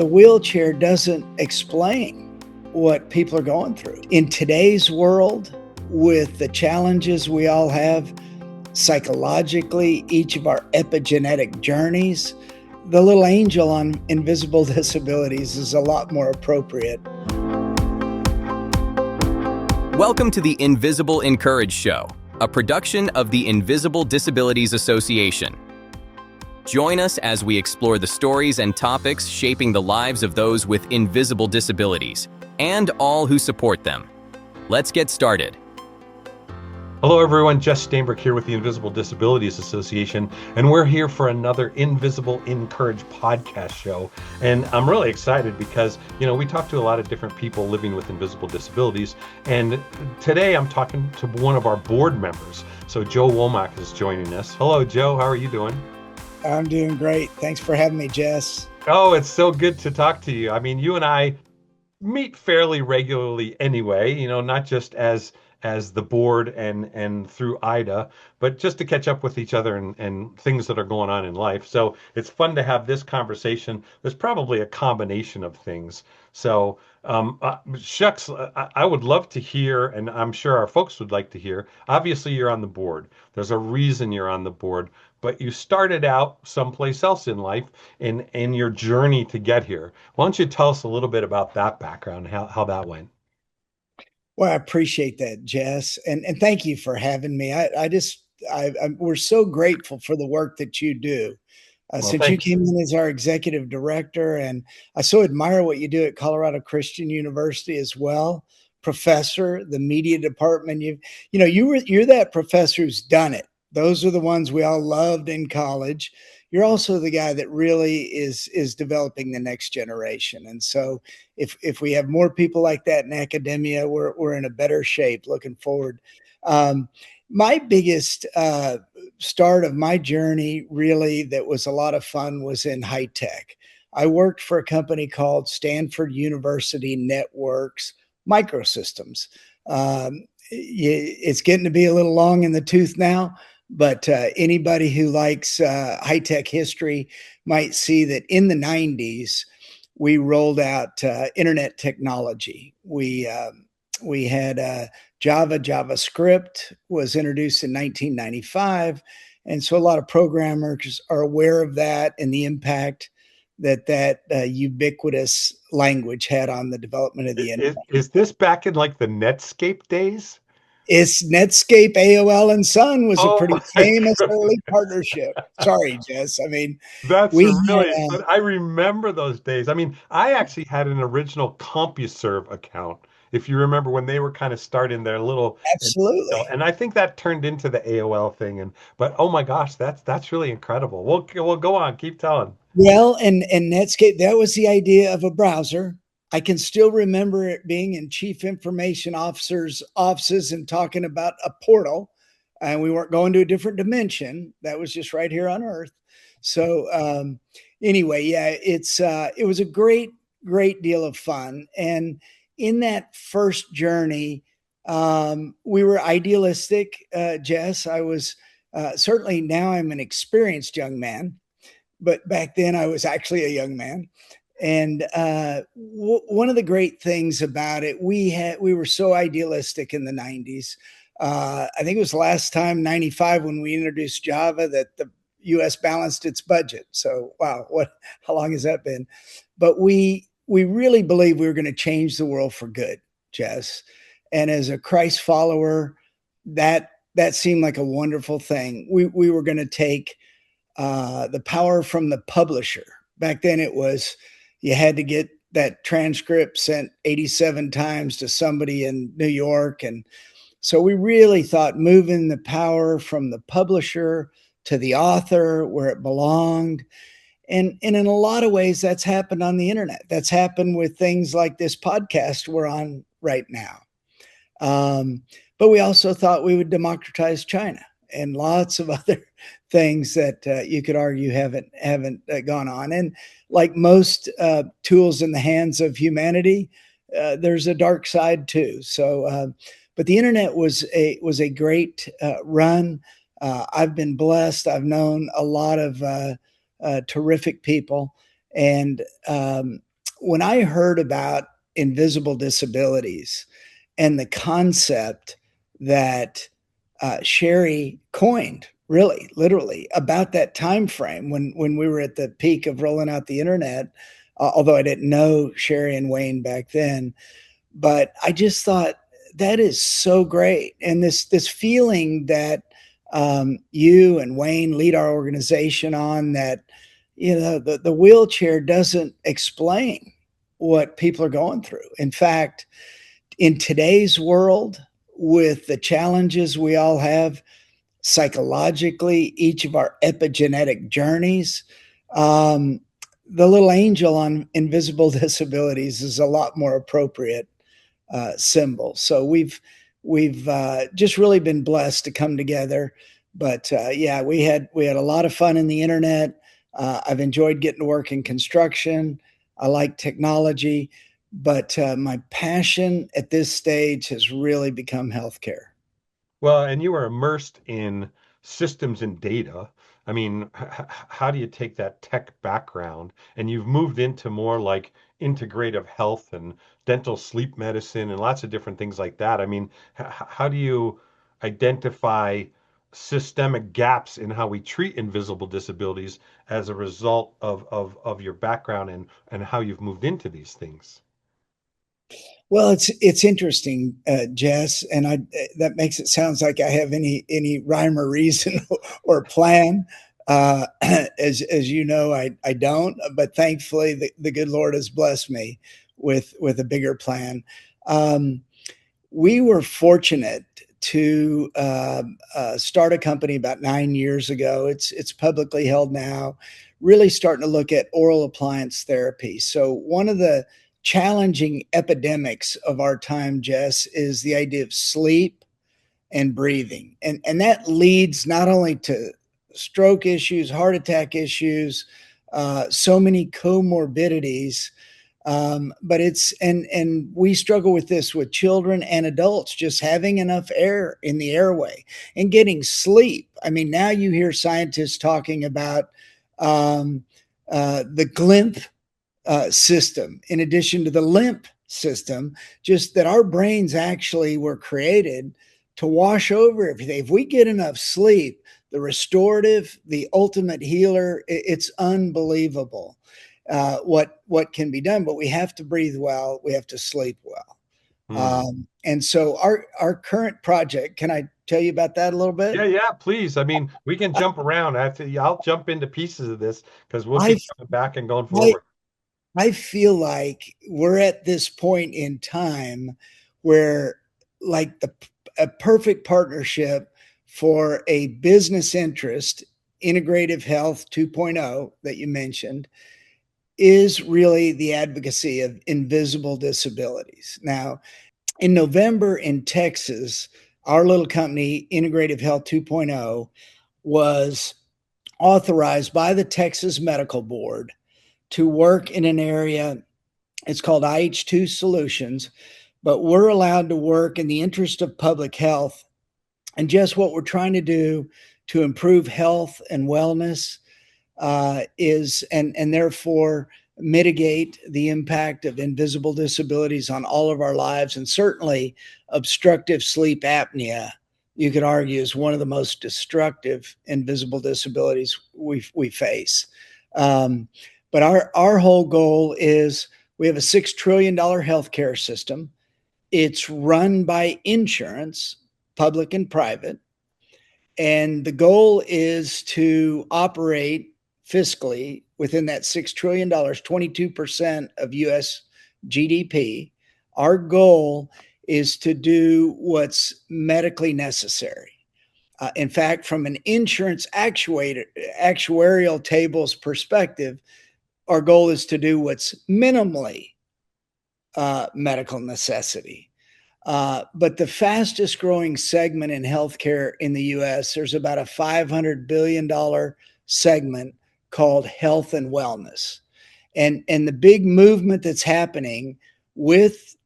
the wheelchair doesn't explain what people are going through. In today's world, with the challenges we all have psychologically, each of our epigenetic journeys, the little angel on Invisible Disabilities is a lot more appropriate. Welcome to the Invisible InCourage Show, a production of the Invisible Disabilities Association. Join us as we explore the stories and topics shaping the lives of those with invisible disabilities and all who support them. Let's get started. Hello everyone, Jess Stainbrook here with the Invisible Disabilities Association, and we're here for another Invisible InCourage podcast show. And I'm really excited because, we talk to a lot of different people living with invisible disabilities, and today I'm talking to one of our board members. So Joe Womack is joining us. Hello Joe, how are you doing? I'm doing great. Thanks for having me, Jess. Oh, it's so good to talk to you. I mean, you and I meet fairly regularly anyway, not just as the board and through IDA, but just to catch up with each other and things that are going on in life. So it's fun to have this conversation. There's probably a combination of things. So shucks, I would love to hear, and I'm sure our folks would like to hear. Obviously, you're on the board. There's a reason you're on the board, but you started out someplace else in life in your journey to get here. Why don't you tell us a little bit about that background, how that went? Well, I appreciate that, Jess, and thank you for having me. We're so grateful for the work that you do. Since you came in as our executive director, and I so admire what you do at Colorado Christian University as well, professor, the media department. You're that professor who's done it. Those are the ones we all loved in college. You're also the guy that really is developing the next generation. And so if we have more people like that in academia, we're in a better shape looking forward. My biggest start of my journey, really, that was a lot of fun, was in high tech. I worked for a company called Stanford University Networks Microsystems. It's getting to be a little long in the tooth now, but anybody who likes high-tech history might see that in the 90s, we rolled out internet technology. We had JavaScript was introduced in 1995. And so a lot of programmers are aware of that and the impact that ubiquitous language had on the development of the internet. Is this back in like the Netscape days? It's Netscape, AOL, and Sun was a pretty famous early partnership. Sorry, Jess. I mean, but I remember those days. I mean, I actually had an original CompuServe account, if you remember when they were kind of starting their little. Absolutely. And I think that turned into the AOL thing. But oh my gosh, that's really incredible. We'll go on, keep telling. Well, and Netscape, that was the idea of a browser. I can still remember it being in chief information officers' offices and talking about a portal, and we weren't going to a different dimension. That was just right here on Earth. So anyway, yeah, it was a great deal of fun. And in that first journey, we were idealistic, Jess. I was certainly, now I'm an experienced young man, but back then I was actually a young man. And one of the great things about it, we were so idealistic in the 90s. I think it was the last time, 95, when we introduced Java, that the US balanced its budget. So, wow, how long has that been? But we really believed we were going to change the world for good, Jess. And as a Christ follower, that seemed like a wonderful thing. We were going to take the power from the publisher. Back then it was, you had to get that transcript sent 87 times to somebody in New York. And so we really thought moving the power from the publisher to the author where it belonged. And in a lot of ways, that's happened on the internet. That's happened with things like this podcast we're on right now. But we also thought we would democratize China and lots of other things that you could argue haven't gone on. And like most tools in the hands of humanity, there's a dark side too. So, but the internet was a great run. I've been blessed. I've known a lot of terrific people, and when I heard about invisible disabilities and the concept that Sherry coined, really, literally, about that time frame when we were at the peak of rolling out the internet, although I didn't know Sherry and Wayne back then. But I just thought that is so great, and this feeling that you and Wayne lead our organization on, that the wheelchair doesn't explain what people are going through. In fact, in today's world, with the challenges we all have psychologically, each of our epigenetic journeys, um, the little angel on invisible disabilities is a lot more appropriate symbol. So we've just really been blessed to come together. But yeah, we had a lot of fun in the internet. I've enjoyed getting to work in construction. I like technology, but my passion at this stage has really become healthcare. Well, and you were immersed in systems and data. I mean, how do you take that tech background and you've moved into more like integrative health and dental sleep medicine and lots of different things like that? I mean, how do you identify systemic gaps in how we treat invisible disabilities as a result of your background and how you've moved into these things? Well, it's interesting, Jess, and I that makes it sounds like I have any rhyme or reason or plan. As you know, I don't, but thankfully the good Lord has blessed me with a bigger plan. Um, we were fortunate to start a company about 9 years ago. It's publicly held now, really starting to look at oral appliance therapy. So one of the challenging epidemics of our time, Jess, is the idea of sleep and breathing. And that leads not only to stroke issues, heart attack issues, so many comorbidities. But and we struggle with this with children and adults, just having enough air in the airway and getting sleep. I mean, now you hear scientists talking about um, the glymph system in addition to the limp system, just that our brains actually were created to wash over everything. If we get enough sleep, the restorative, the ultimate healer, it's unbelievable what can be done. But we have to breathe well, we have to sleep well. Hmm. And so our current project, can I tell you about that a little bit? Yeah, yeah, please. I mean, we can jump around. I'll jump into pieces of this because we'll I keep coming back and going I forward. I feel like we're at this point in time where, like, a perfect partnership for a business interest, Integrative Health 2.0 that you mentioned, is really the advocacy of invisible disabilities. Now, in November in Texas, our little company, Integrative Health 2.0, was authorized by the Texas Medical Board to work in an area. It's called IH2 Solutions, but we're allowed to work in the interest of public health and just what we're trying to do to improve health and wellness is and therefore mitigate the impact of invisible disabilities on all of our lives, and certainly obstructive sleep apnea, you could argue, is one of the most destructive invisible disabilities we face. Um, but our whole goal is, we have a $6 trillion healthcare system. It's run by insurance, public and private. And the goal is to operate fiscally within that $6 trillion, 22% of US GDP. Our goal is to do what's medically necessary. In fact, from an insurance actuarial tables perspective, our goal is to do what's minimally medical necessity. But the fastest growing segment in healthcare in the US, there's about a $500 billion segment called health and wellness. And the big movement that's happening with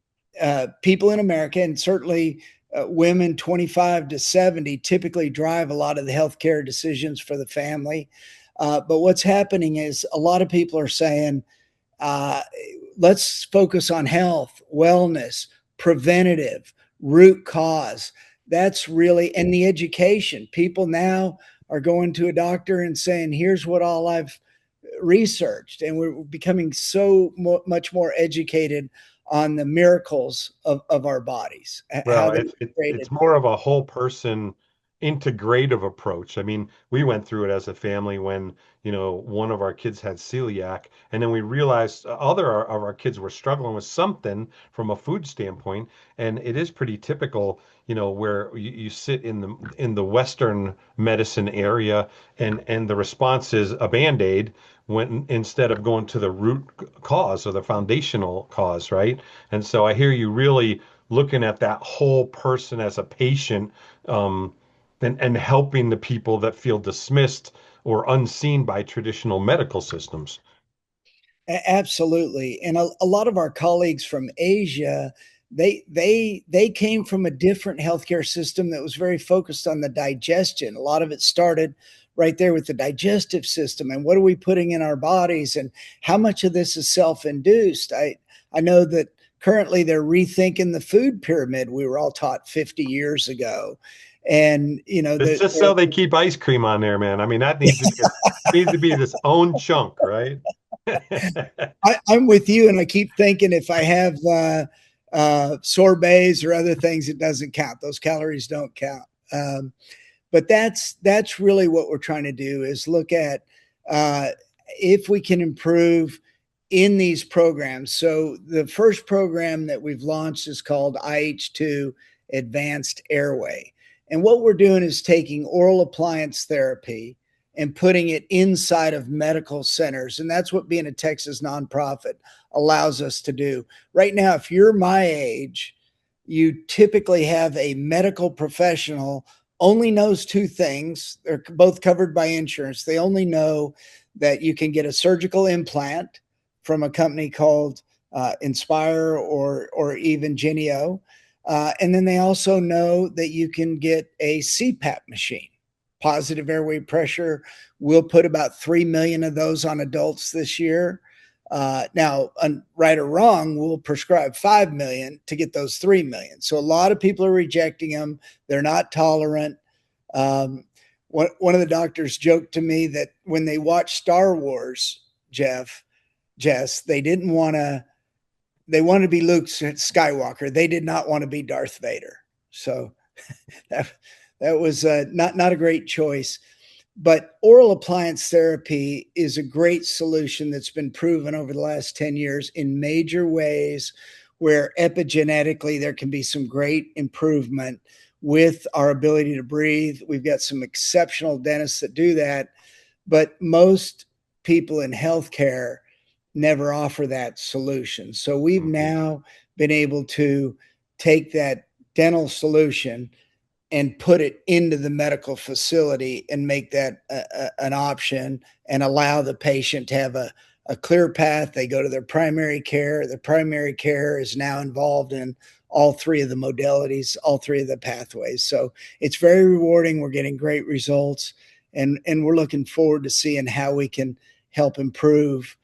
people in America, and certainly women 25 to 70 typically drive a lot of the healthcare decisions for the family. But what's happening is a lot of people are saying, uh, let's focus on health, wellness, preventative, root cause. That's really, and the education. People now are going to a doctor and saying, here's what all I've researched. And we're becoming so much more educated on the miracles of our bodies, how Well, they're it's created. more of a whole person integrative approach. I mean, we went through it as a family when, one of our kids had celiac, and then we realized other of our kids were struggling with something from a food standpoint, and it is pretty typical, where you sit in the Western medicine area, and the response is a Band-Aid when instead of going to the root cause or the foundational cause, right? And so I hear you really looking at that whole person as a patient, um, and helping the people that feel dismissed or unseen by traditional medical systems. Absolutely. And a lot of our colleagues from Asia, they came from a different healthcare system that was very focused on the digestion. A lot of it started right there with the digestive system and what are we putting in our bodies and how much of this is self-induced. I know that currently they're rethinking the food pyramid we were all taught 50 years ago. And It's just so they keep ice cream on there, man. I mean, that needs to be its own chunk, right? I'm with you, and I keep thinking if I have sorbets or other things, it doesn't count. Those calories don't count. But that's really what we're trying to do is look at if we can improve in these programs. So the first program that we've launched is called IH2 Advanced Airway. And what we're doing is taking oral appliance therapy and putting it inside of medical centers. And that's what being a Texas nonprofit allows us to do. Right now, if you're my age, you typically have a medical professional only knows two things. They're both covered by insurance. They only know that you can get a surgical implant from a company called Inspire or even Genio. And then they also know that you can get a CPAP machine, positive airway pressure. We'll put about 3 million of those on adults this year. Now, right or wrong, we'll prescribe 5 million to get those 3 million. So a lot of people are rejecting them. They're not tolerant. One of the doctors joked to me that when they watched Star Wars, Jess, they wanted to be Luke Skywalker. They did not want to be Darth Vader. So that was not a great choice. But oral appliance therapy is a great solution that's been proven over the last 10 years in major ways where epigenetically there can be some great improvement with our ability to breathe. We've got some exceptional dentists that do that, but most people in healthcare never offer that solution. So we've now been able to take that dental solution and put it into the medical facility and make that an option and allow the patient to have a clear path. They go to their primary care. The primary care is now involved in all three of the modalities, all three of the pathways. So it's very rewarding. We're getting great results, and we're looking forward to seeing how we can help improve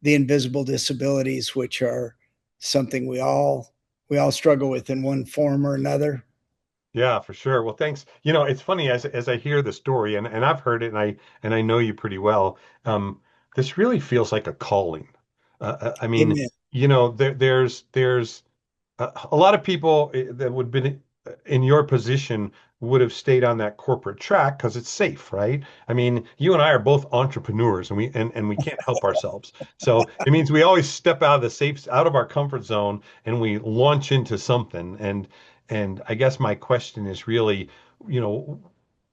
the invisible disabilities, which are something we all struggle with in one form or another. Yeah, for sure. Well, thanks. It's funny as I hear the story, and I've heard it, and I know you pretty well. This really feels like a calling. I mean, Amen. there's a lot of people that would have been in your position would have stayed on that corporate track because it's safe, right? I mean, you and I are both entrepreneurs, and we can't help ourselves. So it means we always step out of our comfort zone, and we launch into something. And I guess my question is really, you know,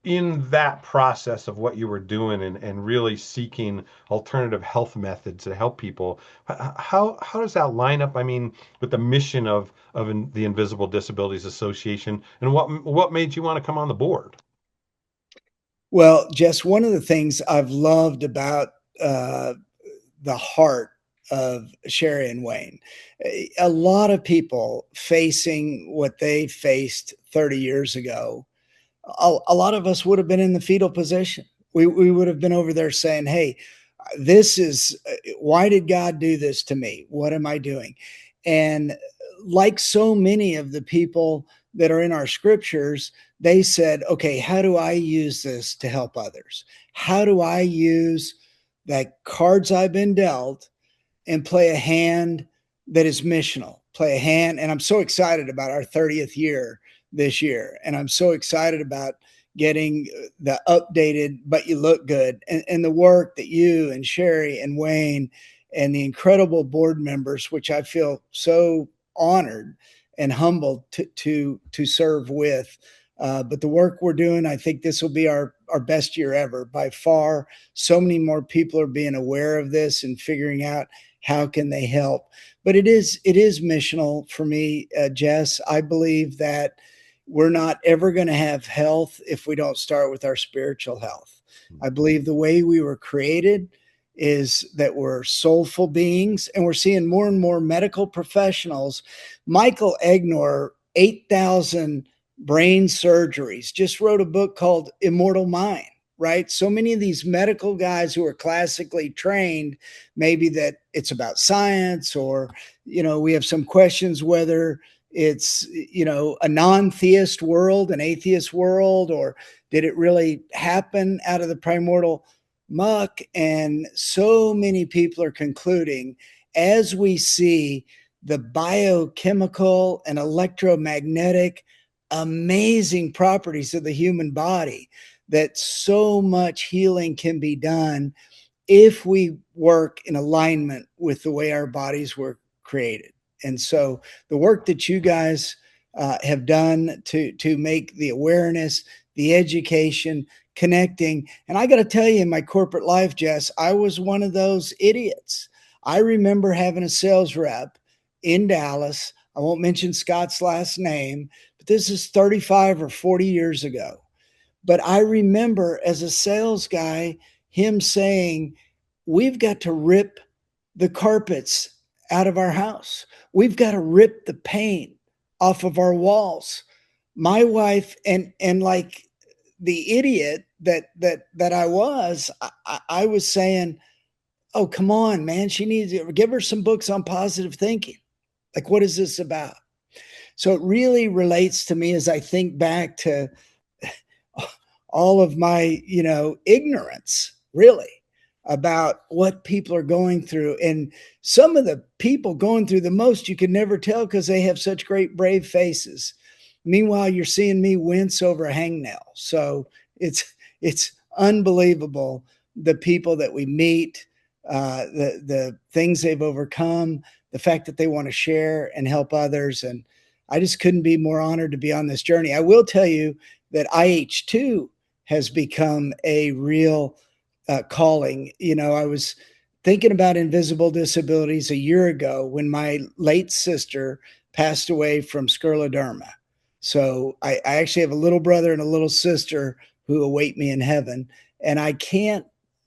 in that process of what you were doing and really seeking alternative health methods to help people, how does that line up? I mean, with the mission of the Invisible Disabilities Association, and what made you want to come on the board? Well, Jess, one of the things I've loved about uh, the heart of Sherry and Wayne, a lot of people facing what they faced 30 years ago, a lot of us would have been in the fetal position. We would have been over there saying, hey, this is, why did God do this to me? What am I doing? And like so many of the people that are in our scriptures, they said, okay, how do I use this to help others? How do I use the cards I've been dealt and play a hand that is missional, play a hand? And I'm so excited about our 30th year this year. And I'm so excited about getting the updated But You Look Good, and the work that you and Sherry and Wayne and the incredible board members, which I feel so honored and humbled to serve with. But the work we're doing, I think this will be our best year ever by far. So many more people are being aware of this and figuring out how can they help. But it is missional for me, Jess. I believe that we're not ever going to have health if we don't start with our spiritual health. I believe the way we were created is that we're soulful beings, and we're seeing more and more medical professionals. Michael Egnor, 8,000 brain surgeries, just wrote a book called Immortal Mind, right? So many of these medical guys who are classically trained, maybe that it's about science, or, we have some questions whether it's, a non-theist world, an atheist world, or did it really happen out of the primordial muck? And so many people are concluding, as we see the biochemical and electromagnetic amazing properties of the human body, that so much healing can be done if we work in alignment with the way our bodies were created. And so the work that you guys have done to make the awareness, the education, connecting. And I got to tell you, in my corporate life, Jess, I was one of those idiots. I remember having a sales rep in Dallas. I won't mention Scott's last name, but this is 35 or 40 years ago. But I remember as a sales guy, him saying, we've got to rip the carpets out of our house. We've got to rip the paint off of our walls. My wife, and like the idiot that I was, I was saying, oh, come on, man, she needs to give her some books on positive thinking. Like, what is this about? So it really relates to me as I think back to all of my, ignorance, really, about what people are going through. And some of the people going through the most, you can never tell because they have such great, brave faces. Meanwhile, you're seeing me wince over a hangnail. So it's unbelievable, the people that we meet, the things they've overcome, the fact that they want to share and help others. And I just couldn't be more honored to be on this journey. I will tell you that IH2 has become a real calling. I was thinking about invisible disabilities a year ago when my late sister passed away from scleroderma. So I actually have a little brother and a little sister who await me in heaven. And I can't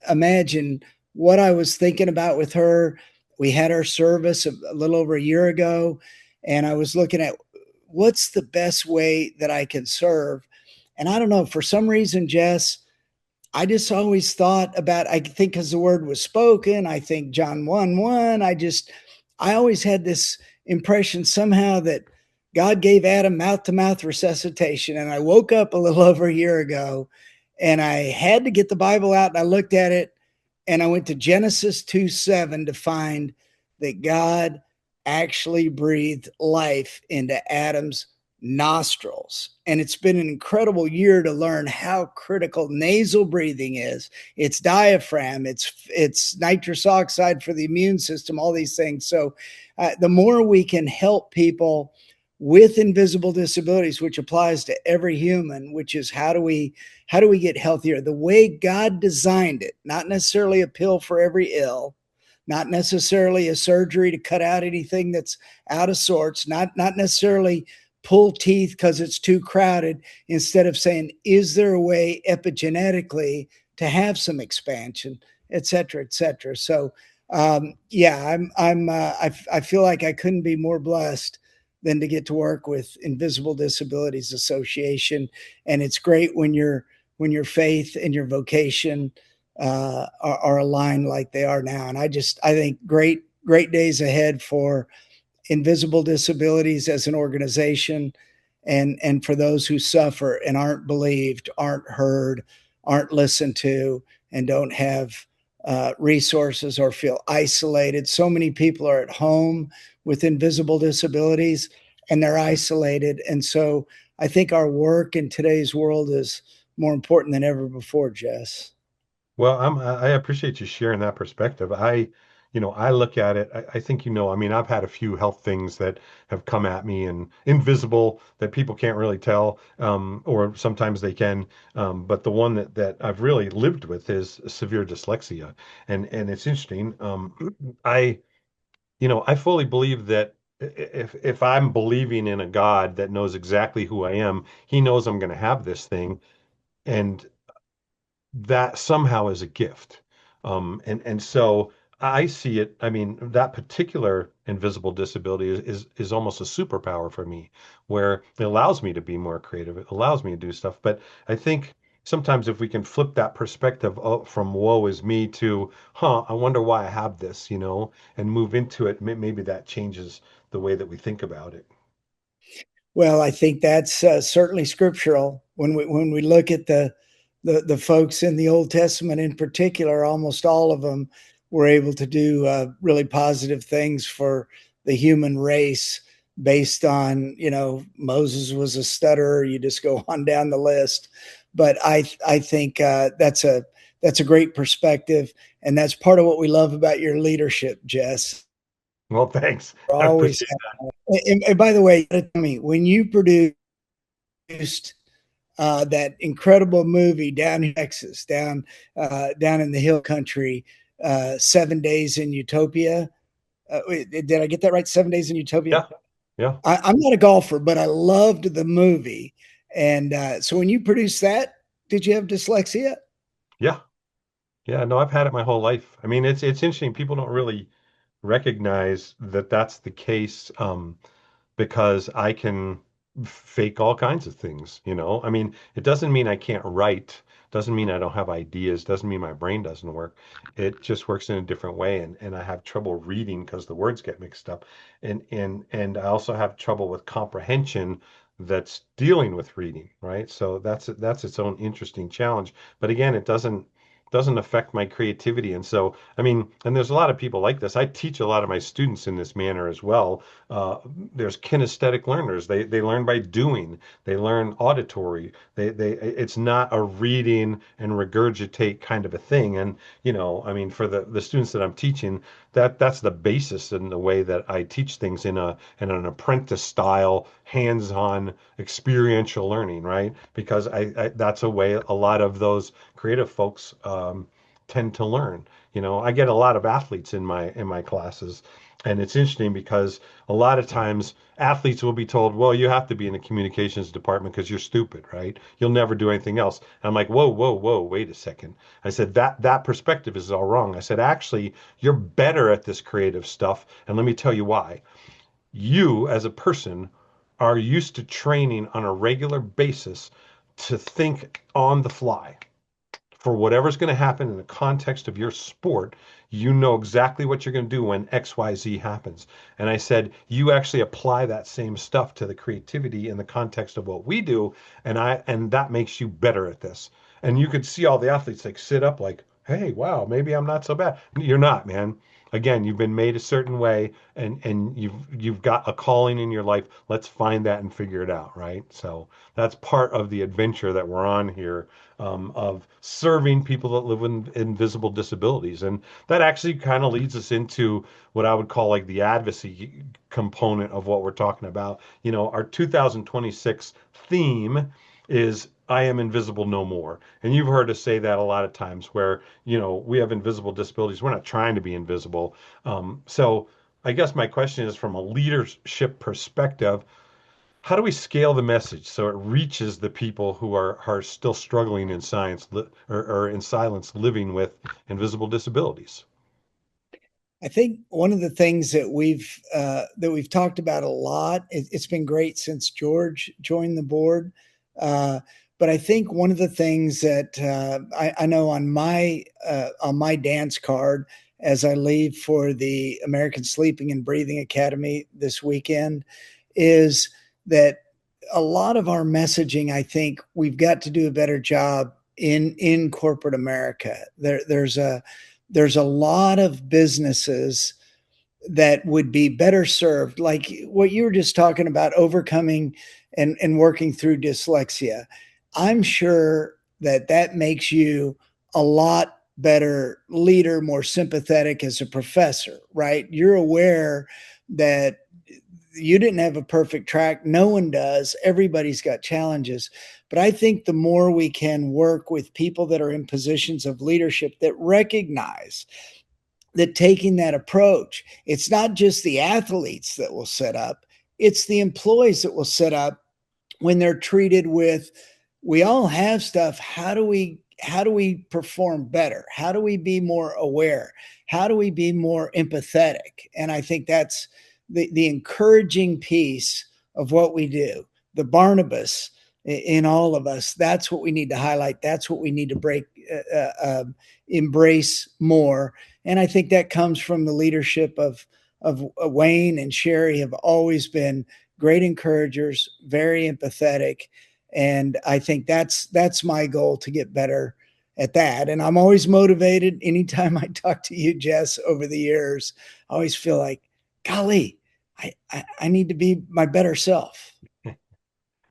imagine what I was thinking about with her. We had our service a little over a year ago, and I was looking at what's the best way that I can serve. And I don't know, for some reason, Jess, I just always thought about, I think because the word was spoken, I think John 1:1, I always had this impression somehow that God gave Adam mouth-to-mouth resuscitation. And I woke up a little over a year ago, and I had to get the Bible out, and I looked at it, and I went to Genesis 2:7 to find that God actually breathed life into Adam's nostrils. And it's been an incredible year to learn how critical nasal breathing is. It's diaphragm, it's nitrous oxide for the immune system, all these things. So the more we can help people with invisible disabilities, which applies to every human, which is how do we get healthier the way God designed it, not necessarily a pill for every ill, not necessarily a surgery to cut out anything that's out of sorts, not necessarily pull teeth because it's too crowded, instead of saying, is there a way epigenetically to have some expansion, et cetera, et cetera. So yeah, I feel like I couldn't be more blessed than to get to work with Invisible Disabilities Association. And it's great when your faith and your vocation are aligned like they are now. And I think great days ahead for Invisible Disabilities as an organization, and for those who suffer and aren't believed, aren't heard, aren't listened to, and don't have resources or feel isolated. So many people are at home with invisible disabilities and they're isolated. And so I think our work in today's world is more important than ever before, Jess. Well, I appreciate you sharing that perspective. I look at it, I think, I mean, I've had a few health things that have come at me and invisible that people can't really tell, or sometimes they can. But the one that I've really lived with is severe dyslexia. And it's interesting. I, I fully believe that if I'm believing in a God that knows exactly who I am, he knows I'm going to have this thing. And that somehow is a gift. And so I see it. I mean, that particular invisible disability is almost a superpower for me, where it allows me to be more creative. It allows me to do stuff. But I think sometimes if we can flip that perspective from woe is me to, I wonder why I have this, and move into it, maybe that changes the way that we think about it. Well, I think that's certainly scriptural. When we look at the folks in the Old Testament in particular, almost all of them were able to do really positive things for the human race based on, Moses was a stutterer. You just go on down the list. But I think that's a great perspective, and that's part of what we love about your leadership, Jess. Well, thanks. We're I always appreciate and by the way, tell me, when you produced that incredible movie down in Texas, down in the hill country, 7 Days in Utopia. Did I get that right? 7 Days in Utopia. that. Yeah. Yeah. I'm not a golfer, but I loved the movie. And so when you produced that, did you have dyslexia? Yeah. Yeah, no, I've had it my whole life. I mean, it's interesting. People don't really recognize that that's the case, because I can fake all kinds of things. I mean, it doesn't mean I can't write, doesn't mean I don't have ideas, doesn't mean my brain doesn't work. It just works in a different way, and I have trouble reading because the words get mixed up. And I also have trouble with comprehension that's dealing with reading, right? So that's its own interesting challenge. But again, it doesn't affect my creativity. And so, I mean, and there's a lot of people like this. I teach a lot of my students in this manner as well. uh, there's kinesthetic learners. They learn by doing. They learn auditory. It's not a reading and regurgitate kind of a thing. And I mean, for the students that I'm teaching, that's the basis in the way that I teach things in an apprentice style, hands-on, experiential learning, right? Because I that's a way a lot of those creative folks tend to learn. I get a lot of athletes in my classes, and it's interesting because a lot of times athletes will be told, well, you have to be in the communications department because you're stupid, right? You'll never do anything else. And I'm like, whoa, whoa, whoa, wait a second. I said, that perspective is all wrong. I said, actually, you're better at this creative stuff. And let me tell you why. You, as a person, are used to training on a regular basis to think on the fly for whatever's going to happen in the context of your sport. You know exactly what you're going to do when XYZ happens. And I said, you actually apply that same stuff to the creativity in the context of what we do. And that makes you better at this. And you could see all the athletes like sit up like, hey, wow, maybe I'm not so bad. You're not, man. Again, you've been made a certain way, and you've got a calling in your life. Let's find that and figure it out, right? So that's part of the adventure that we're on here, of serving people that live with invisible disabilities. And that actually kind of leads us into what I would call like the advocacy component of what we're talking about. Our 2026 theme is I am invisible no more. And you've heard us say that a lot of times where, we have invisible disabilities. We're not trying to be invisible. So I guess my question is, from a leadership perspective, how do we scale the message so it reaches the people who are still struggling in science, or in silence, living with invisible disabilities? I think one of the things that we've talked about a lot. It's been great since George joined the board. Uh, But I think one of the things that I know on my dance card as I leave for the American Sleeping and Breathing Academy this weekend is that a lot of our messaging, I think we've got to do a better job in corporate America. There's a lot of businesses that would be better served, like what you were just talking about, overcoming and working through dyslexia. I'm sure that that makes you a lot better leader, more sympathetic as a professor, right? You're aware that you didn't have a perfect track. No one does. Everybody's got challenges. But I think the more we can work with people that are in positions of leadership that recognize that taking that approach, it's not just the athletes that will set up, it's the employees that will set up when they're treated with, we all have stuff. How do we perform better? How do we be more aware? How do we be more empathetic? And I think that's the encouraging piece of what we do. The Barnabas in all of us. That's what we need to highlight. That's what we need to embrace more. And I think that comes from the leadership of Wayne and Sherry have always been great encouragers, very empathetic. And I think that's my goal, to get better at that. And I'm always motivated. Anytime I talk to you, Jess, over the years, I always feel like, golly, I need to be my better self.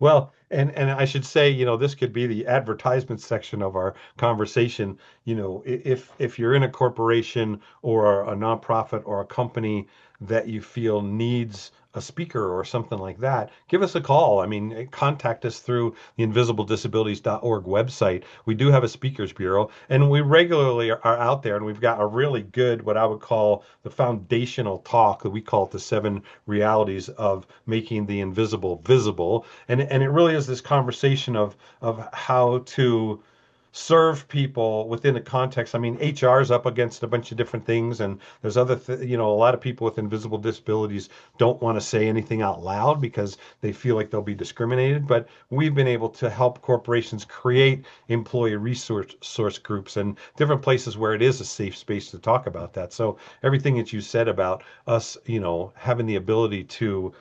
Well, and I should say, this could be the advertisement section of our conversation. If you're in a corporation or a nonprofit or a company that you feel needs a speaker or something like that, give us a call. I mean, contact us through the invisibledisabilities.org website. We do have a speakers bureau, and we regularly are out there, and we've got a really good, what I would call the foundational talk that we call it the 7 realities of making the invisible visible. And it really is this conversation of how to serve people within a context. I mean, HR is up against a bunch of different things, and there's a lot of people with invisible disabilities don't want to say anything out loud because they feel like they'll be discriminated. But we've been able to help corporations create employee resource groups and different places where it is a safe space to talk about that. So everything that you said about us, having the ability to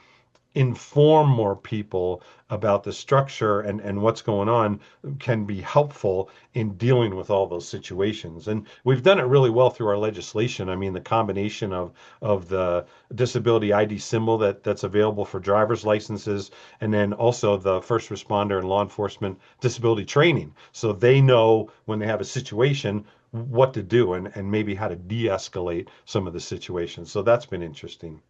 inform more people about the structure and what's going on can be helpful in dealing with all those situations. And we've done it really well through our legislation. I mean, the combination of the disability ID symbol that's available for driver's licenses, and then also the first responder and law enforcement disability training. So they know when they have a situation what to do and maybe how to de-escalate some of the situations. So that's been interesting.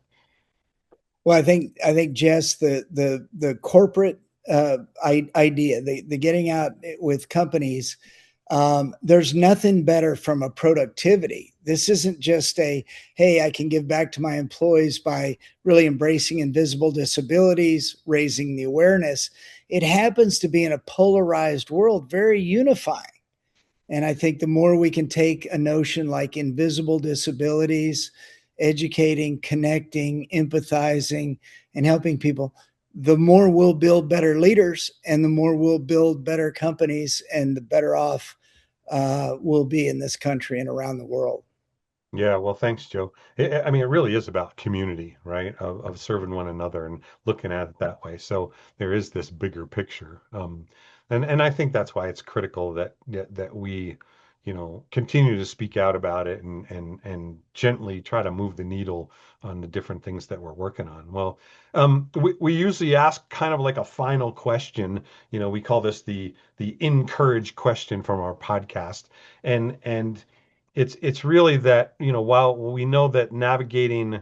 Well, I think Jess, the corporate idea, the getting out with companies, there's nothing better from a productivity. This isn't just a, hey, I can give back to my employees by really embracing invisible disabilities, raising the awareness. It happens to be in a polarized world, very unifying. And I think the more we can take a notion like invisible disabilities, educating, connecting, empathizing, and helping people, the more we'll build better leaders, and the more we'll build better companies, and the better off we'll be in this country and around the world. Yeah, well, thanks, Joe. I mean, it really is about community, right? Of serving one another and looking at it that way. So there is this bigger picture, and I think that's why it's critical that we, continue to speak out about it and gently try to move the needle on the different things that we're working on. Well, we usually ask kind of like a final question. We call this the encourage question from our podcast, and it's really that, while we know that navigating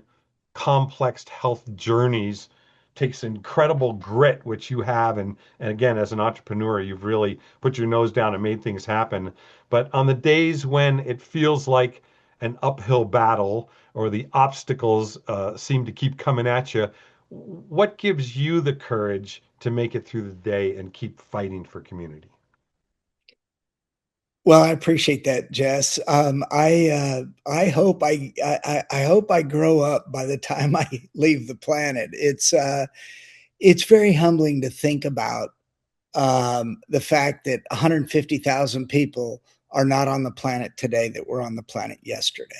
complex health journeys takes incredible grit, which you have, and again, as an entrepreneur, you've really put your nose down and made things happen. But on the days when it feels like an uphill battle or the obstacles seem to keep coming at you, what gives you the courage to make it through the day and keep fighting for community? Well, I appreciate that, Jess. I hope I hope I grow up by the time I leave the planet. It's very humbling to think about the fact that 150,000 people are not on the planet today that were on the planet yesterday.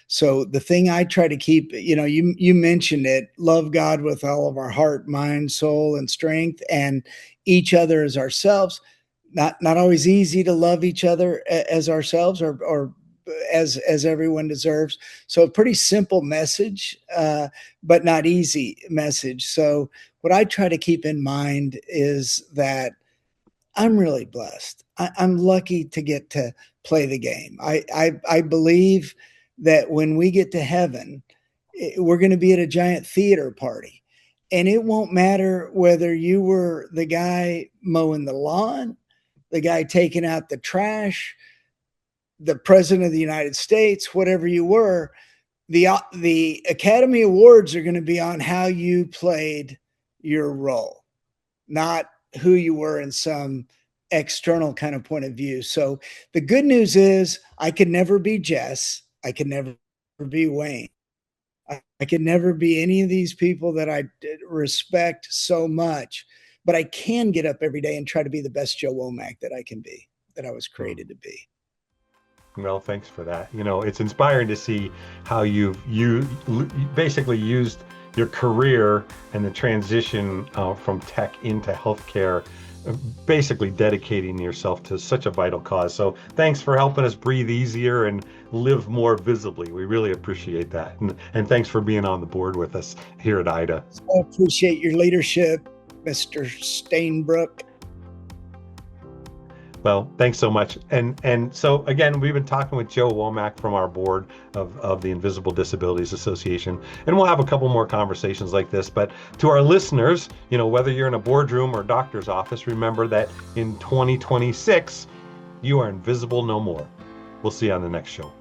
So the thing I try to keep, you mentioned it, love God with all of our heart, mind, soul, and strength, and each other as ourselves. Not always easy to love each other as ourselves, or as everyone deserves. So a pretty simple message, but not easy message. So what I try to keep in mind is that I'm really blessed. I'm lucky to get to play the game. I believe that when we get to heaven, we're going to be at a giant theater party. And it won't matter whether you were the guy mowing the lawn, the guy taking out the trash, the president of the United States, whatever you were. The Academy Awards are going to be on how you played your role, not who you were in some external kind of point of view. So the good news is I could never be Jess. I could never be Wayne. I could never be any of these people that I respect so much, but I can get up every day and try to be the best Joe Womack that I can be, that I was created to be. Well, thanks for that. It's inspiring to see how you basically used your career and the transition from tech into healthcare, basically dedicating yourself to such a vital cause. So thanks for helping us breathe easier and live more visibly. We really appreciate that. And thanks for being on the board with us here at IDA. I appreciate your leadership, Mr. Stainbrook. Well, thanks so much. And so again, we've been talking with Joe Womack from our board of the Invisible Disabilities Association, and we'll have a couple more conversations like this. But to our listeners, whether you're in a boardroom or doctor's office, remember that in 2026, you are invisible no more. We'll see you on the next show.